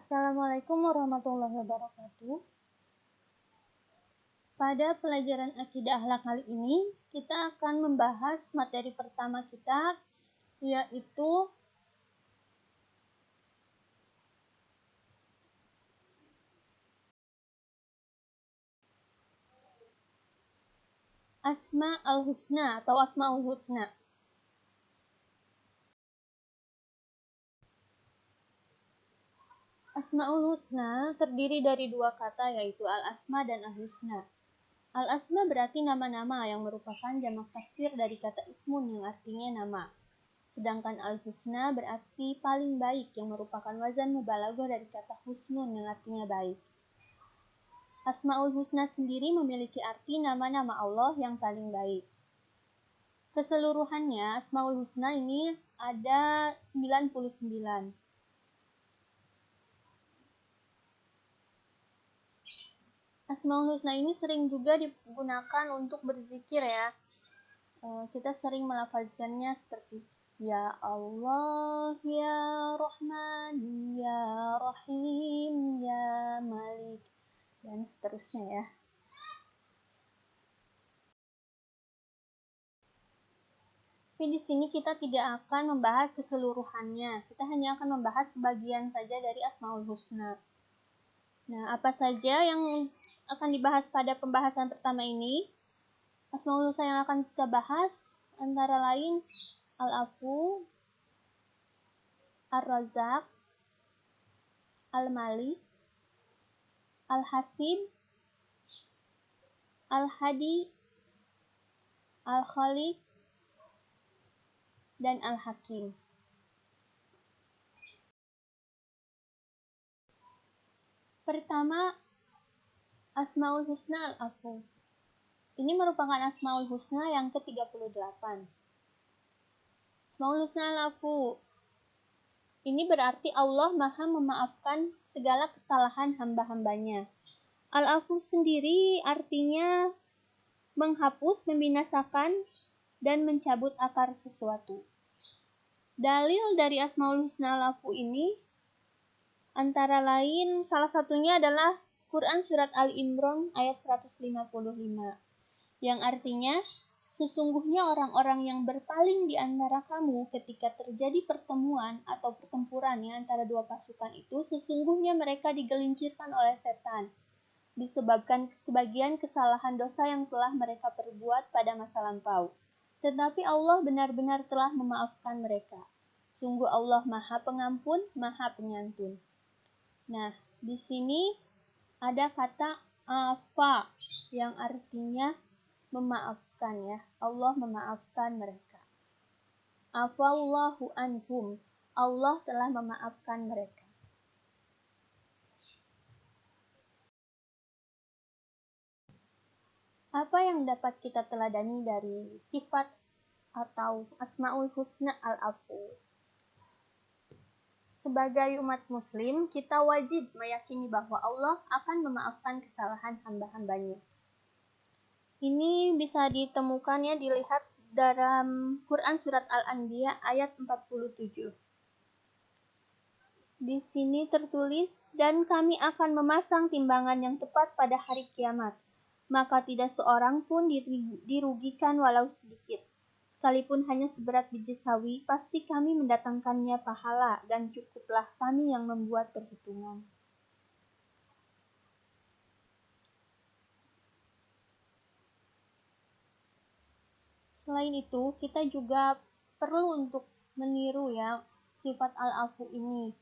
Assalamualaikum warahmatullahi wabarakatuh. Pada pelajaran Akidah Akhlak kali ini, kita akan membahas materi pertama kita, yaitu Asma al-Husna atau Asmaul Husna. Asmaul Husna terdiri dari dua kata, yaitu al-asma dan al-husna. Al-asma berarti nama-nama yang merupakan jamak taksir dari kata ismun yang artinya nama. Sedangkan al-husna berarti paling baik yang merupakan wazan mubalaghah dari kata husnun yang artinya baik. Asmaul Husna sendiri memiliki arti nama-nama Allah yang paling baik. Keseluruhannya Asmaul Husna ini ada 99. Asmaul Husna ini sering juga digunakan untuk berzikir ya. Kita sering melafazkannya seperti Ya Allah, Ya Rahman, Ya Rahim, Ya Malik, dan seterusnya ya. Tapi di sini kita tidak akan membahas keseluruhannya. Kita hanya akan membahas sebagian saja dari Asmaul Husna. Nah, apa saja yang akan dibahas pada pembahasan pertama ini? Asmaul Husna yang akan kita bahas antara lain Al-Afu, Ar-Razzaq, Al-Malik, Al-Hasib, Al-Hadi, Al-Khaliq, dan Al-Hakim. Pertama, Asmaul Husna Al-Afu. Ini merupakan Asmaul Husna yang ke-38. Asmaul Husna Al-Afu. Ini berarti Allah Maha memaafkan segala kesalahan hamba-hambanya. Al-Afu sendiri artinya menghapus, membinasakan, dan mencabut akar sesuatu. Dalil dari Asmaul Husna Al-Afu ini antara lain salah satunya adalah Quran Surat Al-Imran ayat 155 yang artinya sesungguhnya orang-orang yang berpaling di antara kamu ketika terjadi pertemuan atau pertempuran antara dua pasukan itu sesungguhnya mereka digelincirkan oleh setan disebabkan sebagian kesalahan dosa yang telah mereka perbuat pada masa lampau. Tetapi Allah benar-benar telah memaafkan mereka. Sungguh Allah Maha Pengampun, Maha Penyantun. Nah, di sini ada kata afa yang artinya memaafkan ya. Allah memaafkan mereka. Afallahu anhum. Allah telah memaafkan mereka. Apa yang dapat kita teladani dari sifat atau Asmaul Husna Al-Afu? Sebagai umat muslim, kita wajib meyakini bahwa Allah akan memaafkan kesalahan hamba-hambanya. Ini bisa ditemukan ya, dilihat dalam Quran Surat Al-Anbiya ayat 47. Di sini tertulis, dan kami akan memasang timbangan yang tepat pada hari kiamat. Maka tidak seorang pun dirugikan walau sedikit. Sekalipun hanya seberat biji sawi, pasti kami mendatangkannya pahala dan cukuplah kami yang membuat perhitungan. Selain itu, kita juga perlu untuk meniru ya sifat Al-Afu ini,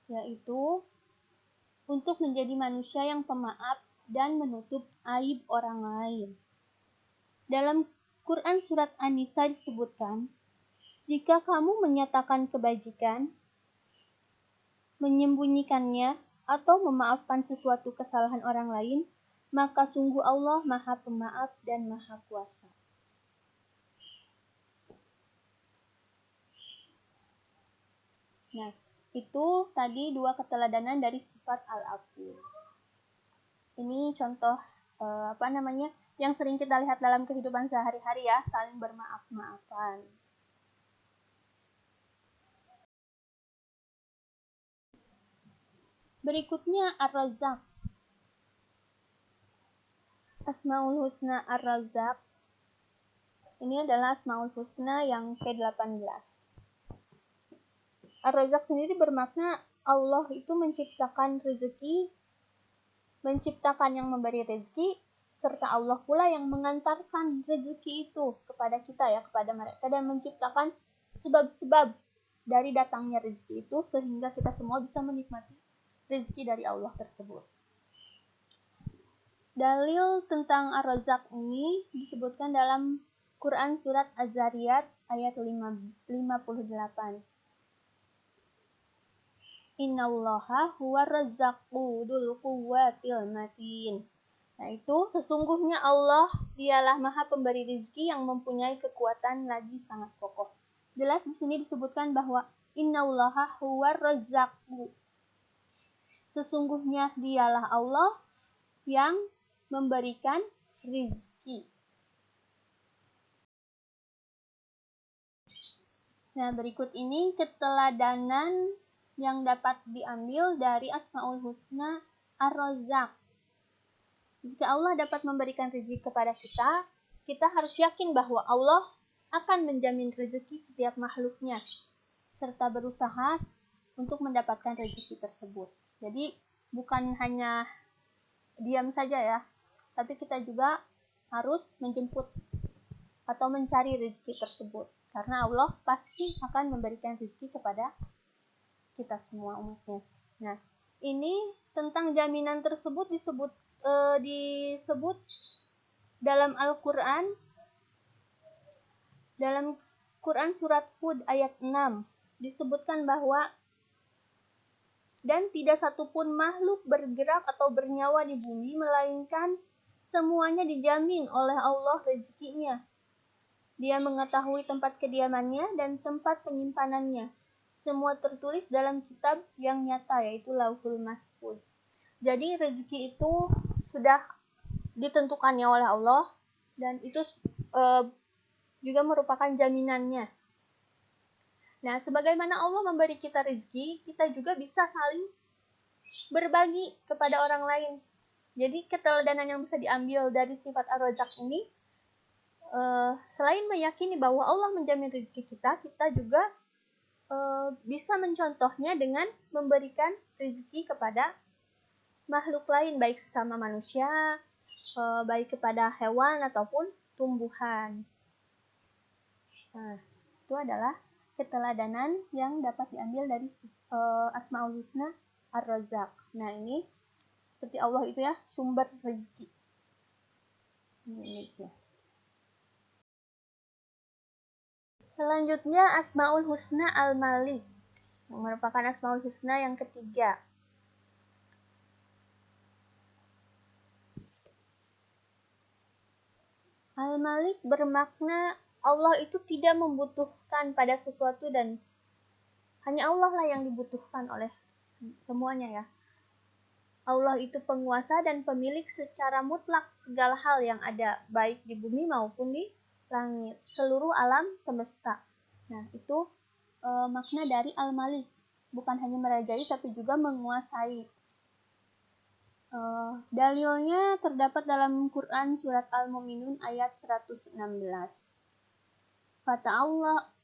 yaitu untuk menjadi manusia yang pemaaf dan menutup aib orang lain. Dalam Quran Surat An-Nisa disebutkan, jika kamu menyatakan kebajikan, menyembunyikannya, atau memaafkan sesuatu kesalahan orang lain, maka sungguh Allah Maha Pemaaf dan Maha Kuasa. Nah, itu tadi dua keteladanan dari sifat Al-Afu. Ini contoh yang sering kita lihat dalam kehidupan sehari-hari ya, saling bermaaf-maafan. Berikutnya Ar-Razzaq. Asmaul Husna Ar-Razzaq. Ini adalah Asmaul Husna yang ke-18. Ar-Razzaq sendiri bermakna Allah itu menciptakan rezeki, menciptakan yang memberi rezeki, serta Allah pula yang mengantarkan rezeki itu kepada kita ya, kepada mereka, dan menciptakan sebab-sebab dari datangnya rezeki itu sehingga kita semua bisa menikmati rezeki dari Allah tersebut. Dalil tentang Ar-Razzaq ini disebutkan dalam Quran surat Az-Zariyat ayat 58. Innallaha huwa razzaqu dzul quwwatil matin. Nah, itu sesungguhnya Allah dialah Maha Pemberi rezeki yang mempunyai kekuatan lagi sangat kokoh. Jelas di sini disebutkan bahwa innallaha huwa razzaqu. Sesungguhnya dialah Allah yang memberikan rezeki. Nah, berikut ini keteladanan yang dapat diambil dari Asmaul Husna Ar-Razzaq. Jika Allah dapat memberikan rezeki kepada kita, kita harus yakin bahwa Allah akan menjamin rezeki setiap makhluknya, serta berusaha untuk mendapatkan rezeki tersebut. Jadi, bukan hanya diam saja ya, tapi kita juga harus menjemput atau mencari rezeki tersebut. Karena Allah pasti akan memberikan rezeki kepada kita semua umatnya. Nah, ini tentang jaminan tersebut disebut dalam Al-Quran, dalam Quran surat Hud ayat 6 disebutkan bahwa dan tidak satupun makhluk bergerak atau bernyawa di bumi melainkan semuanya dijamin oleh Allah rezekinya. Dia mengetahui tempat kediamannya dan tempat penyimpanannya. Semua tertulis dalam kitab yang nyata, yaitu Lauhul Mahfuz. Jadi rezeki itu sudah ditentukannya oleh Allah, dan itu juga merupakan jaminannya. Nah, sebagaimana Allah memberi kita rezeki, kita juga bisa saling berbagi kepada orang lain. Jadi keteladanan yang bisa diambil dari sifat Ar-Razzaq ini, selain meyakini bahwa Allah menjamin rezeki kita, kita juga bisa mencontohnya dengan memberikan rezeki kepada makhluk lain, baik sesama manusia, baik kepada hewan ataupun tumbuhan. Nah, itu adalah keteladanan yang dapat diambil dari Asmaul Husna Ar-Razzaq. Nah, ini seperti Allah itu ya, sumber rezeki. Ini ya. Selanjutnya Asmaul Husna Al-Malik, yang merupakan Asmaul Husna yang ketiga. Al-Malik bermakna Allah itu tidak membutuhkan pada sesuatu dan hanya Allah lah yang dibutuhkan oleh semuanya ya. Allah itu penguasa dan pemilik secara mutlak segala hal yang ada, baik di bumi maupun di langit, seluruh alam semesta. Nah, itu makna dari Al-Malik. Bukan hanya merajai, tapi juga menguasai. Dalilnya terdapat dalam Quran surat Al-Mu'minun ayat 116.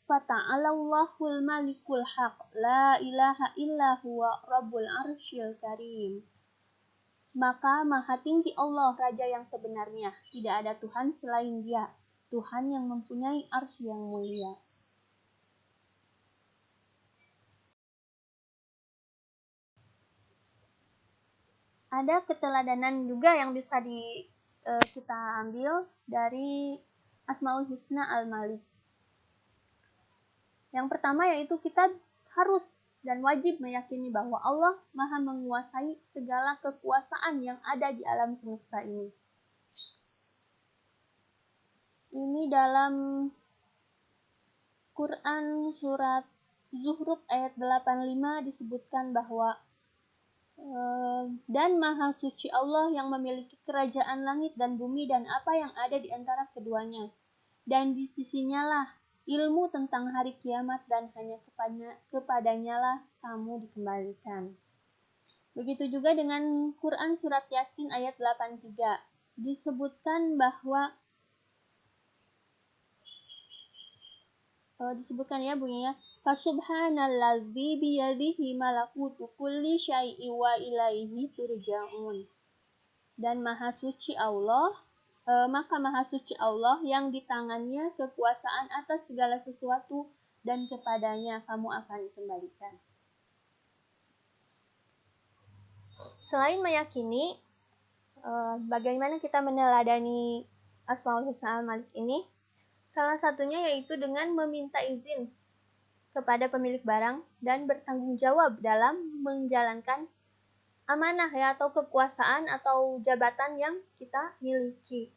Fata'allahul malikul haq, la ilaha illa huwa rabbul arsyil karim. Maka maha tinggi Allah, Raja yang sebenarnya. Tidak ada Tuhan selain Dia, Tuhan yang mempunyai arsy yang mulia. Ada keteladanan juga yang bisa kita ambil dari Asmaul Husna Al-Malik. Yang pertama yaitu kita harus dan wajib meyakini bahwa Allah Maha menguasai segala kekuasaan yang ada di alam semesta ini. Ini dalam Quran surat Zuhruf ayat 85 disebutkan bahwa dan Maha Suci Allah yang memiliki kerajaan langit dan bumi dan apa yang ada di antara keduanya. Dan di sisinya lah ilmu tentang hari kiamat dan hanya kepadanya lah kamu dikembalikan. Begitu juga dengan Quran surat Yasin ayat 83. Disebutkan bahwa bunyinya Fasubhanallazi biyadihi malakutu kulli syai'in wa ilaihi turja'un. Dan maha suci Allah, maka maha suci Allah yang di tangannya kekuasaan atas segala sesuatu dan kepadanya kamu akan dikembalikan. Selain meyakini bagaimana kita meneladani Asmaul Husna Al-Malik ini, salah satunya yaitu dengan meminta izin kepada pemilik barang dan bertanggung jawab dalam menjalankan amanah atau kekuasaan atau jabatan yang kita miliki.